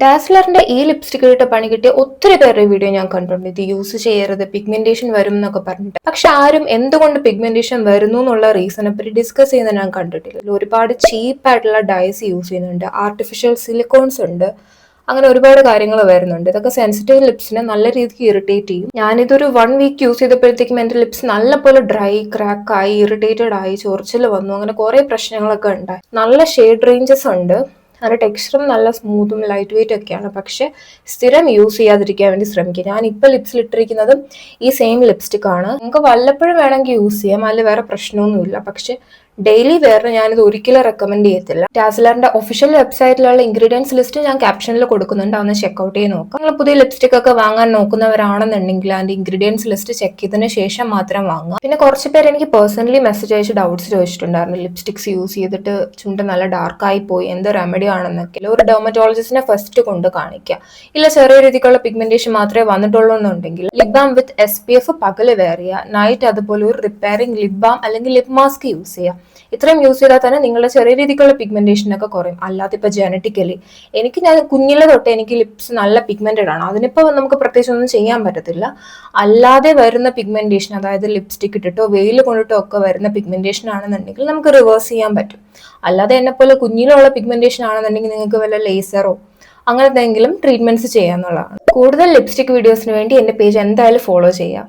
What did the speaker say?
ഡാസ്ലറിന്റെ ഈ ലിപ്സ്റ്റിക് ഇട്ട് പണി കിട്ടിയ ഒത്തിരി പേരുടെ വീഡിയോ ഞാൻ കണ്ടിട്ടുണ്ട്. ഇത് യൂസ് ചെയ്യരുത്, പിഗ്മെന്റേഷൻ വരും എന്നൊക്കെ പറഞ്ഞിട്ട്. പക്ഷെ ആരും എന്തുകൊണ്ട് പിഗ്മെന്റേഷൻ വരുന്നു എന്നുള്ള റീസണെ പറ്റി ഡിസ്കസ് ചെയ്യുന്നത് ഞാൻ കണ്ടിട്ടില്ല. ഒരുപാട് ചീപ്പ് ആയിട്ടുള്ള ഡൈസ് യൂസ് ചെയ്യുന്നുണ്ട്, ആർട്ടിഫിഷ്യൽ സിലിക്കോൺസ് ഉണ്ട്, അങ്ങനെ ഒരുപാട് കാര്യങ്ങൾ വരുന്നുണ്ട്. ഇതൊക്കെ സെൻസിറ്റീവ് ലിപ്സിനെ നല്ല രീതിക്ക് ഇറിറ്റേറ്റ് ചെയ്യും. ഞാനിതൊരു 1 വീക്ക് യൂസ് ചെയ്തപ്പോഴത്തേക്കും എന്റെ ലിപ്സ് നല്ലപോലെ ഡ്രൈ, ക്രാക്ക് ആയി, ഇറിറ്റേറ്റഡ് ആയി, ചൊറിച്ചിൽ വന്നു, അങ്ങനെ കുറെ പ്രശ്നങ്ങളൊക്കെ ഉണ്ടായി. നല്ല ഷെയ്ഡ് റേഞ്ചസ് ഉണ്ട്, അതിന്റെ ടെക്സ്ചറും നല്ല സ്മൂത്തും ലൈറ്റ് വെയിറ്റ് ഒക്കെയാണ്. പക്ഷെ സ്ഥിരം യൂസ് ചെയ്യാതിരിക്കാൻ വേണ്ടി ശ്രമിക്കുക. ഞാൻ ഇപ്പൊ ലിപ്സിൽ ഇട്ടിരിക്കുന്നതും ഈ സെയിം ലിപ്സ്റ്റിക് ആണ്. നിങ്ങൾക്ക് വല്ലപ്പോഴും വേണമെങ്കിൽ യൂസ് ചെയ്യാം, അതിൽ വേറെ പ്രശ്നമൊന്നുമില്ല. പക്ഷെ ഡെയിലി വെയറിന് ഞാനിത് ഒരിക്കലും റെക്കമെൻഡ് ചെയ്യത്തില്ല. ഡാസ്ലറിന്റെ ഒഫീഷ്യൽ വെബ്സൈറ്റിലുള്ള ഇൻഗ്രീഡിയൻസ് ലിസ്റ്റ് ഞാൻ ക്യാപ്ഷനിൽ കൊടുക്കുന്നുണ്ട്, അതൊന്ന് ചെക്ക്ഔട്ട് ചെയ്ത് നോക്കാം. നിങ്ങൾ പുതിയ ലിപ്സ്റ്റിക് ഒക്കെ വാങ്ങാൻ നോക്കുന്നവരാണെന്നുണ്ടെങ്കിൽ അതിന്റെ ഇൻഗ്രീഡിയൻസ് ലിസ്റ്റ് ചെക്ക് ചെയ്തതിന് ശേഷം മാത്രം വാങ്ങുക. പിന്നെ കുറച്ച് പേര് എനിക്ക് പേഴ്സണലി മെസ്സേജ് അയച്ച് ഡൗട്ട്സ് ചോദിച്ചിട്ടുണ്ടായിരുന്നു. ലിപ്സ്റ്റിക്സ് യൂസ് ചെയ്തിട്ട് ചുണ്ട് നല്ല ഡാർക്കായി പോയി, എന്ത് റെമഡി ആണെന്നൊക്കെ. ഒരു ഡെർമറ്റോളജിസ്റ്റിനെ ഫസ്റ്റ് കൊണ്ട് കാണിക്കുക. ഇല്ല ചെറിയ രീതിക്കുള്ള പിഗ്മെന്റേഷൻ മാത്രമേ വന്നിട്ടുള്ളൂ എന്നുണ്ടെങ്കിൽ ലിപ് ബാം വിത്ത് SPF പകല് വെയർ ചെയ്യുക, നൈറ്റ് അതുപോലെ ഒരു റിപ്പയറിംഗ് ലിപ് ബാം അല്ലെങ്കിൽ ലിപ് മാസ്ക് യൂസ് ചെയ്യുക. ഇത്രയും യൂസ് ചെയ്താൽ തന്നെ നിങ്ങളുടെ ചെറിയ രീതിക്കുള്ള പിഗ്മെന്റേഷൻ ഒക്കെ കുറയും. അല്ലാതെ ഇപ്പൊ ജനറ്റിക്കലി ഞാൻ കുഞ്ഞിലെ തൊട്ട് എനിക്ക് ലിപ്സ് നല്ല പിഗ്മെന്റഡ് ആണ്, അതിനിപ്പോ നമുക്ക് പ്രത്യേകിച്ച് ഒന്നും ചെയ്യാൻ പറ്റത്തില്ല. അല്ലാതെ വരുന്ന പിഗ്മെന്റേഷൻ, അതായത് ലിപ്സ്റ്റിക് ഇട്ടിട്ടോ വെയിൽ കൊണ്ടിട്ടോ ഒക്കെ വരുന്ന പിഗ്മെന്റേഷൻ ആണെന്നുണ്ടെങ്കിൽ നമുക്ക് റിവേഴ്സ് ചെയ്യാൻ പറ്റും. അല്ലാതെ എന്നെ പോലെ കുഞ്ഞിലുള്ള പിഗ്മെന്റേഷൻ ആണെന്നുണ്ടെങ്കിൽ നിങ്ങൾക്ക് വല്ല ലേസറോ അങ്ങനെ എന്തെങ്കിലും ട്രീറ്റ്മെന്റ്സ് ചെയ്യാന്നുള്ളതാണ്. കൂടുതൽ ലിപ്സ്റ്റിക് വീഡിയോസിന് വേണ്ടി എന്റെ പേജ് എന്തായാലും ഫോളോ ചെയ്യാം.